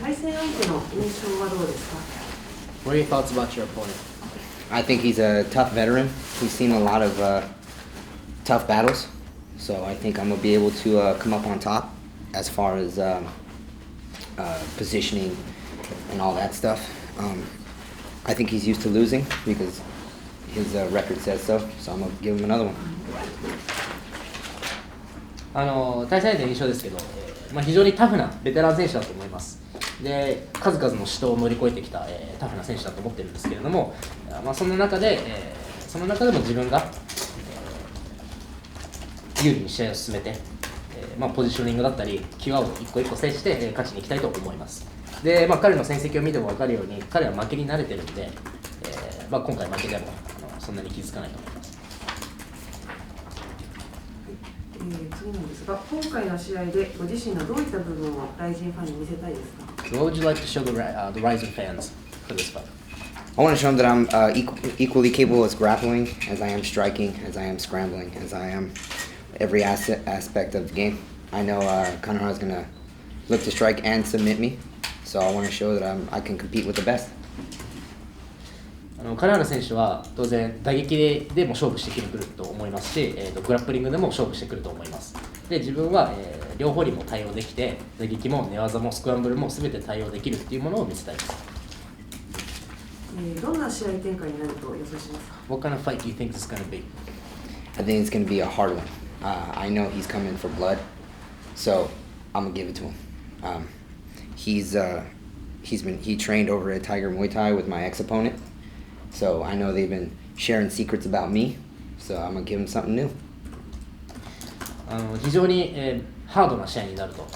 対戦相手の印象はどうですか？ What are your thoughts about your opponent? I think he's a tough veteran. He's seen a lot of tough battles, so I think I'm gonna be able to come up on top as far as positioning and all that stuff. I think he's used to losing because his record says so. So I'm gonna give him another one. 対戦相手の印象ですけど、非常にタフなベテラン選手だと思います。で、数々の死闘を乗り越えてきた、タフな選手だと思ってるんですけれども、その中でも自分が、有利に試合を進めて、ポジショニングだったり、QA を一個一個制して、勝ちに行きたいと思います。で、彼の戦績を見ても分かるように、彼は負けに慣れてるんで、今回負けてもそんなに気づかないと思います。次なんですが、今回の試合でご自身のどういった部分をRIZINファンに見せたいですか？ So what would you like to show the RIZIN fans for this fight? I want to show them that I'm equally capable as grappling, as I am striking, as I am scrambling, as I am every aspect of the game. I know Kanehara is going to look to strike and submit me, so I want to show that I can compete with the best. 金原選手は当然打撃でも勝負してくると思いますし、グラップリングでも勝負してくると思います。で、自分は、両方にも対応できて、打撃も寝技もスクランブルも全て対応できるっていうものを見せたいです。どんな試合展開になると予想しますか？ What kind of fight do you think this is going to be? I think it's going to be a hard one. I know he's coming for blood, so I'm going to give it to him. He trained over at Tiger Muay Thai with my ex-opponent. So I know they've been sharing secrets about me, so I'm gonna give them something new. 非常に、ハードな試合になると、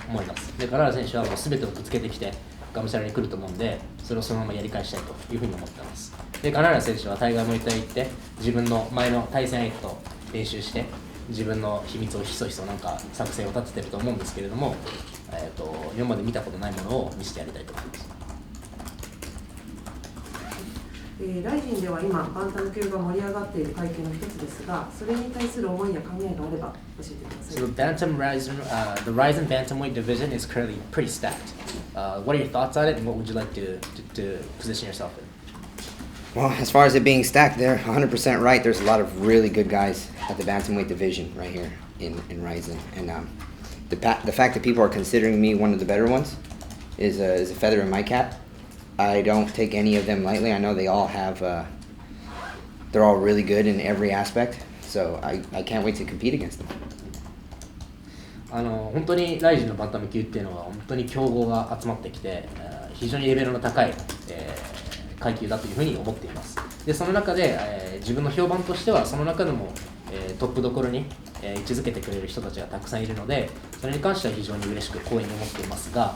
思います。で、金原選手はもう全てをぶつけてきて、がむしゃらに来ると思うんで、それをそのままやり返したいというふうに思っています。で、金原選手はタイガームイタイ行って、自分の前の対戦相手と練習して、自分の秘密をひそひそなんか作戦を立ててると思うんですけれども、今まで見たことないものを見せてやりたいと思います。RIZINでは今、バンタム級が盛り上がっている階級の一つですが、それに対する思いや考えがあれば教えてください。So the RIZIN bantamweight division is currently pretty stacked. What are your thoughts on it, and what would you like to position yourself in? Well, as far as it being stacked, they're 100% right. There's a lot of really good guys at the bantamweight division right here in RIZIN, and the fact that people are considering me one of the better ones is a feather in my cap. I don't take any of them lightly. I know they all have, they're all really good in every aspect, so I can't wait to compete against them. 本当にRIZINのバンタム級っていうのは本当に強豪が集まってきて、非常にレベルの高い、階級だというふうに思っています。で、その中で、自分の評判としてはその中でも、トップどころに、位置づけてくれる人たちがたくさんいるので、それに関しては非常に嬉しく光栄に思っていますが、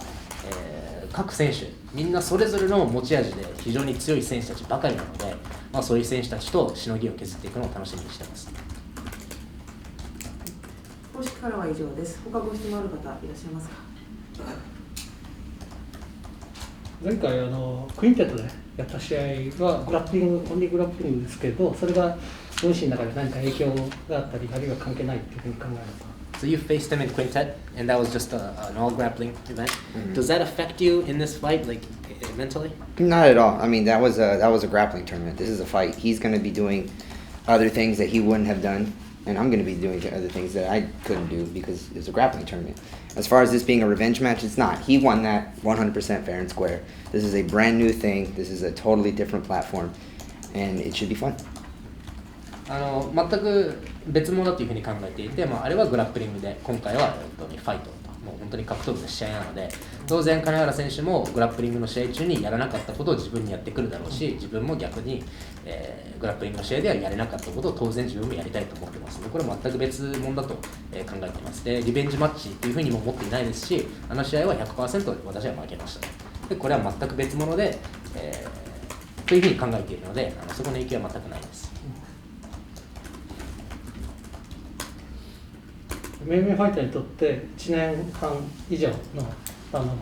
各選手みんなそれぞれの持ち味で非常に強い選手たちばかりなので、そういう選手たちとしのぎを削っていくのを楽しみにしています。公式からは以上です。他ご質問ある方いらっしゃいますか？前回クインテットでやった試合はグラップリングオンリーグラップリングですけど、それがご自身の中で何か影響があったり、あるいは関係ないというふうに考えると。So you faced him in quintet, and that was just an all grappling event. Does that affect you in this fight, like mentally? Not at all. I mean, that was a grappling tournament. This is a fight. He's going to be doing other things that he wouldn't have done, and I'm going to be doing other things that I couldn't do because it's a grappling tournament. As far as this being a revenge match, it's not. He won that 100% fair and square. This is a brand new thing. This is a totally different platform, and it should be fun. 全く別物だというふうに考えていて、あれはグラップリングで、今回はファイト、もう本当に格闘技の試合なので、当然金原選手もグラップリングの試合中にやらなかったことを自分にやってくるだろうし、自分も逆に、グラップリングの試合ではやれなかったことを当然自分もやりたいと思ってますので、これは全く別物だと考えています。で、リベンジマッチというふうにも思っていないですし、あの試合は 100% 私は負けました。で、これは全く別物で、というふうに考えているので、そこの影響は全くないです。命名ファイターにとって1年半以上の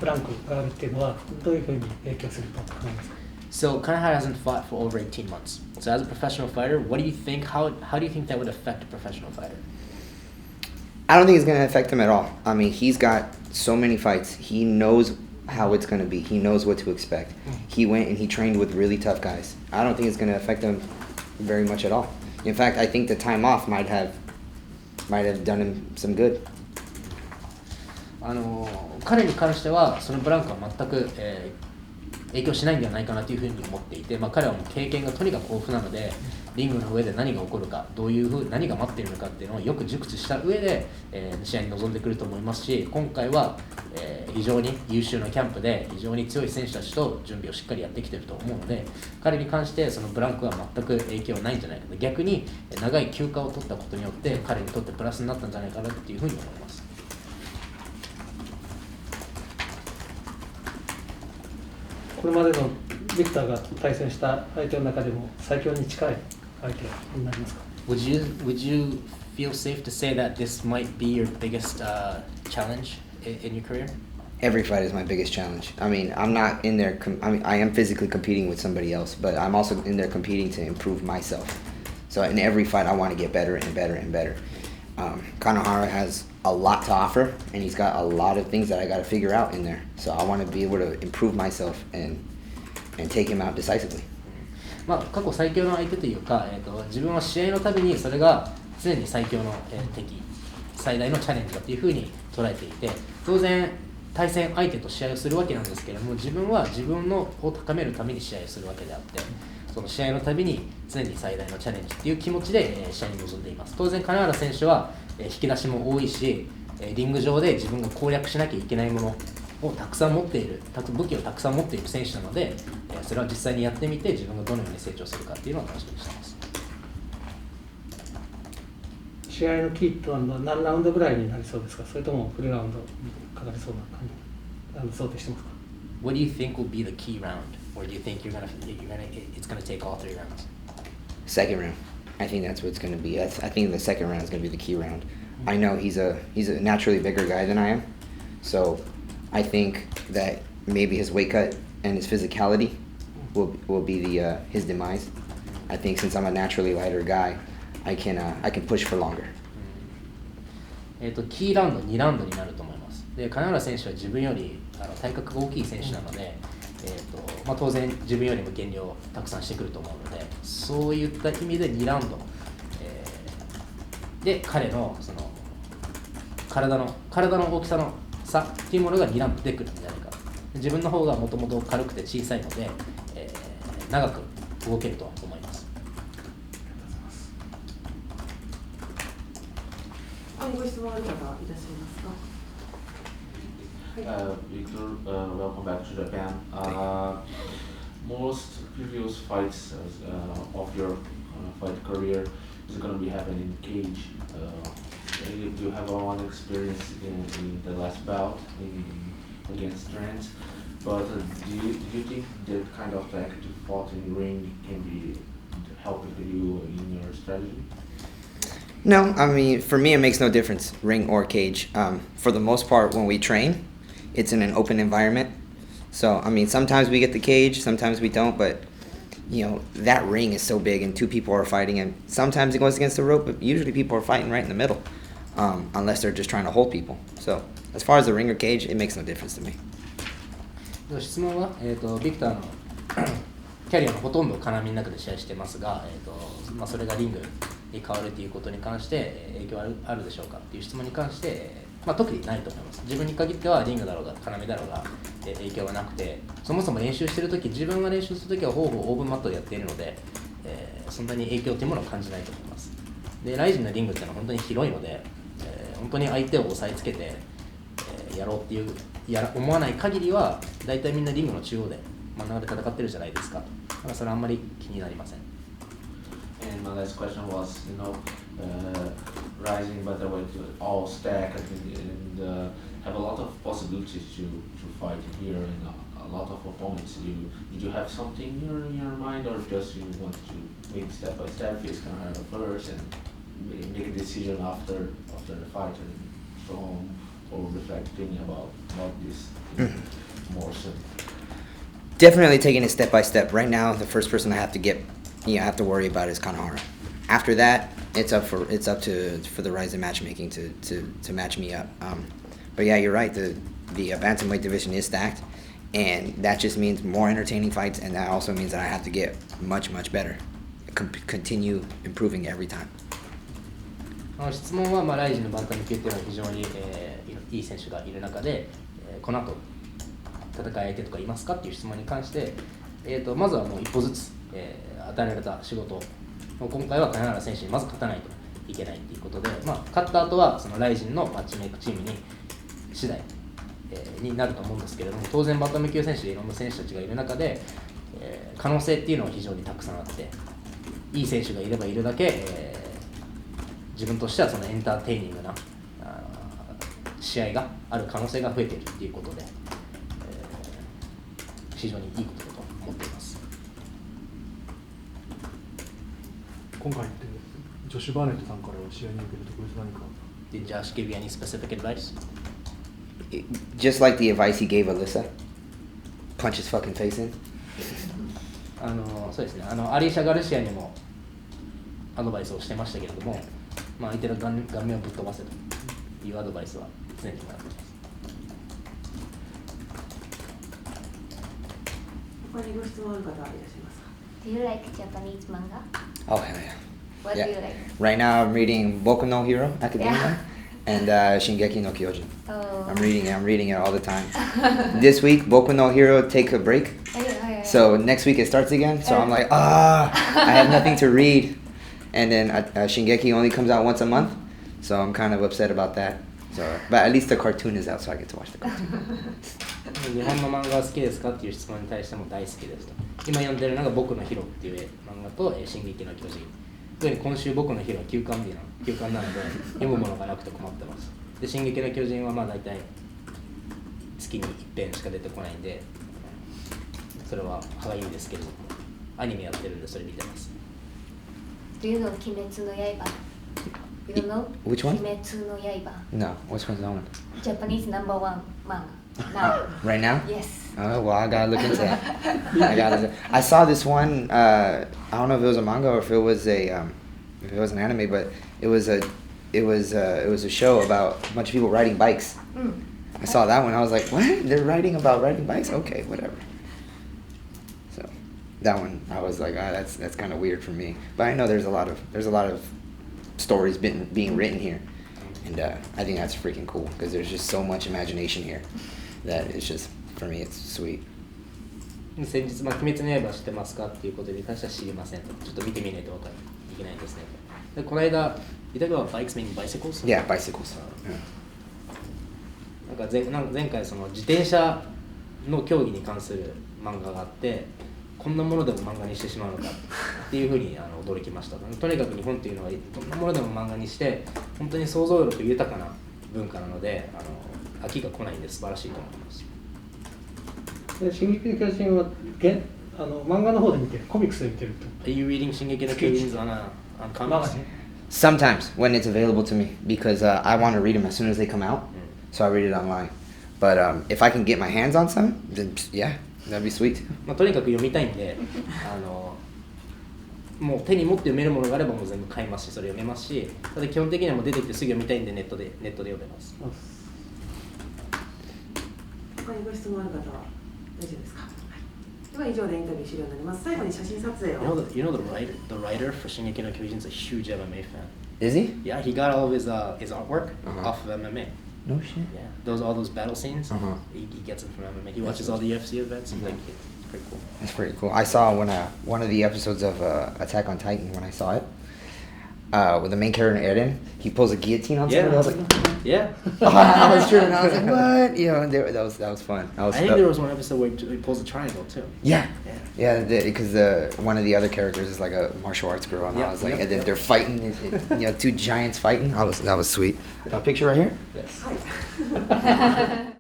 ブランクがあるっていうのはどういうふうに影響すると思いますか？ So Kanehara hasn't fought for over 18 months. So as a professional fighter, what do you think? How do you think that would affect a professional fighter? I don't think it's going to affect him at all. I mean, he's got so many fights. He knows how it's going to be. He knows what to expect. He went and he trained with really tough guys. I don't think it's going to affect him very much at all. In fact, I think the time off might have done him some good. 彼に関してはそのブランクは全く、影響しないんではないかなというふうに思っていて、彼はもう経験がとにかく豊富なので、リングの上で何が起こるか、何が待っているのかっていうのをよく熟知した上で、試合に臨んでくると思いますし、今回は、非常に優秀なキャンプで非常に強い選手たちと準備をしっかりやってきていると思うので、彼に関してそのブランクは全く影響はないんじゃないかと、逆に長い休暇を取ったことによって彼にとってプラスになったんじゃないかなっていうふうに思います。これまでのビクターが対戦した相手の中でも最強に近い相手になりますか？ Would you feel safe to say that this might be your biggest challenge in your career? Every fight is my biggest challenge. I mean, I'm not in there. I am physically competing with somebody else, but I'm also in there competing to improve myself. So in every fight, I want to get better and better and better. Kanahara has a lot to offer, and he's got a lot of things that I got to figure out in there. So I want to be able to improve myself and take him out decisively. 過去最強の相手というか、自分は試合のたびにそれが常に最強の、敵、最大のチャレンジだというふうに捉えていて、当然対戦相手と試合をするわけなんですけれども、自分は自分を高めるために試合をするわけであって、その試合のたびに常に最大のチャレンジという気持ちで試合に臨んでいます。当然金原選手は引き出しも多いし、リング上で自分が攻略しなきゃいけないものをたくさん持っている、武器をたくさん持っている選手なので、それは実際にやってみて自分がどのように成長するかっていうのを楽しみにしています。試合のキーとは何ラウンドぐらいになりそうですか？それともフルラウンドかかりそうな感じ想定してますか？ What do you think will be the key round? Or do you think it's gonna take all 3 rounds? Second round. I think that's what it's going to be. I think the second round is going to be the key round. I know he's a naturally bigger guy than I am, so I think that maybe his weight cut and his physicality will be his demise. I think since I'm a naturally lighter guy, I can push for longer. キーラウンド2ラウンドになると思います。で、金原選手は自分より体格が大きい選手なので、当然自分よりも減量をたくさんしてくると思うので、そういった意味で2ラウンド、で彼のその体の大きさの差っていうものが2ラウンドでくるんじゃないか。自分の方がもともと軽くて小さいので、長く動けると思います。ご質問ある方いらっしゃいますか？Victor, welcome back to Japan. Most previous fights of your fight career is going to be happening in cage. You have one experience in the last bout against Trent, but do you think that kind of active fought in the ring can be helping you in your strategy? No, I mean, for me, it makes no difference, ring or cage. For the most part, when we train, it's in an open environment. So, I mean, sometimes we get the cage, sometimes we don't, but, that ring is so big and 2 people are fighting, and sometimes it goes against the rope, but usually people are fighting right in the middle, unless they're just trying to hold people. So, as far as the ring or cage, it makes no difference to me. 質問は、ビクターのキャリアのほとんど金網の中で試合してますが、それがリングに変わるということに関して影響あるでしょうかっていう質問に関して、特にないと思います。自分に限ってはリングだろうが金だろうが影響はなくて、そもそも練習してるとき、自分が練習するときはほぼオープンマットでやっているので、そんなに影響というものを感じないと思います。で、ライジンのリングっていうのは本当に広いので、本当に相手を押さえつけて、やろうっていう思わない限りは、大体みんなリングの中央で真ん中で戦ってるじゃないですか。だからそれはあんまり気になりません。And my last question was, rising bantamweight all stack and have a lot of possibilities to fight here and a lot of opponents. Did you have something in your mind, or just you want to make step by step, face Kanahara first, and make a decision after the fight, and so on, or reflecting about this more soon? Definitely taking it step by step. Right now, the first person I have to worry about is Kanahara. After that, it's up to the RIZIN matchmaking to match me up. But yeah, you're right. The bantamweight division is stacked, and that just means more entertaining fights, and that also means that I have to get much better, continue improving every time. 質問は、ライジンのバンタム級っていうのは非常に、いい選手がいる中で、この後戦い相手とかいますかっていう質問に関して、まずはもう一歩ずつ、与えられた仕事を今回は金原選手にまず勝たないといけないということで、勝った後はそのライジンのマッチメイクチームに次第、になると思うんですけれども、当然バンタム級選手でいろんな選手たちがいる中で、可能性っていうのは非常にたくさんあって、いい選手がいればいるだけ、自分としてはそのエンターテイニングな試合がある可能性が増えているということで、非常にいいことだと思っています。今回ってジョシュ・バーネットさんからは試合に向けて特別何か Did Josh give you any specific advice? Just like the advice he gave Alyssa, punch his fucking face in. そうですね、アリーシャ・ガルシアにもアドバイスをしてましたけれども、相手の顔面をぶっ飛ばせというアドバイスは常にもらっています。他にご質問ある方いらっしゃいますか？ Do you like Japanese manga? Oh hell yeah. What Yeah. do you like? Right now I'm reading Boku no Hero Academia and Shingeki no Kyojin. Oh. I'm reading it all the time. This week Boku no Hero take a break. So next week it starts again. So I'm like, I have nothing to read. And then Shingeki only comes out once a month. So I'm kind of upset about that. So, but at least the cartoon is out, so I get to watch the cartoon. 日本の漫画は好きですかっていう質問に対しても大好きですと。今読んでるのが僕のヒロっていう漫画と進撃の巨人。特に今週僕のヒロは休刊なので読むものがなくて困ってます。で、進撃の巨人は大体月に一遍しか出てこないんで、それは歯がいいですけれども、アニメやってるんでそれ見てます。Do you know 鬼滅の刃? You don't know? Which one? 鬼滅の刃. No, which one's that one? Japanese #1 manga. Now. Right now? Yes. Oh well, I gotta look into that. I saw this one. I don't know if it was a manga or if it was an anime, but it was a show about a bunch of people riding bikes. I saw that one. I was like, what? They're writing about riding bikes? Okay, whatever. So that one, I was like, that's kind of weird for me. But I know there's a lot of stories being written here, and I think that's freaking cool because there's just so much imagination here that it's just, for me, it's sweet. 先日、鬼滅の刃知ってますかっていうことに関しては知りませんと。ちょっと見てみないと分からいけないんですね。で、この間、you talk about bikes meaning bicycles? Yeah, bicycles. なんか前回その自転車の競技に関する漫画があって、こんなものでも漫画にしてしまうのかっていうふうに驚きました。とにかく日本っていうのはどんなものでも漫画にして本当に想像力豊かな文化なので飽きが来ないんで素晴らしいと思います。で進撃の巨人は漫画の方で見てる、コミックスで見てるってこと？ Are you reading 進撃の巨人 on comics? Sometimes when it's available to me because I want to read them as soon as they come out, so I read it online. But if I can get my hands on some, then yeah, that'd be sweet. とにかく読みたいんでもう手に持って読めるものがあればもう全部買いますしそれ読めますし、ただ基本的にはもう出てきてすぐ読みたいんでネットで読めます。他にご質問ある方は大丈夫ですか？では以上でインタビュー終了になります。最後に写真撮影を。You know the writer for 進撃の巨人 is a huge MMA fan. Is he? Yeah, he got all of his artwork off of MMA. No shit. Yeah, all those battle scenes. He gets them from MMA. He watches all the UFC events. He's like, it's pretty cool. That's pretty cool. I saw one of the episodes of Attack on Titan when I saw it. With the main character Eren, he pulls a guillotine on somebody. I was like, yeah. I was tripping. I was like, what? You know, that was fun. I think there was one episode where he pulls a triangle too. Yeah, because one of the other characters is like a martial arts girl, and I was like, and then they're fighting, two giants fighting. That was sweet. Got a picture right here. Yes.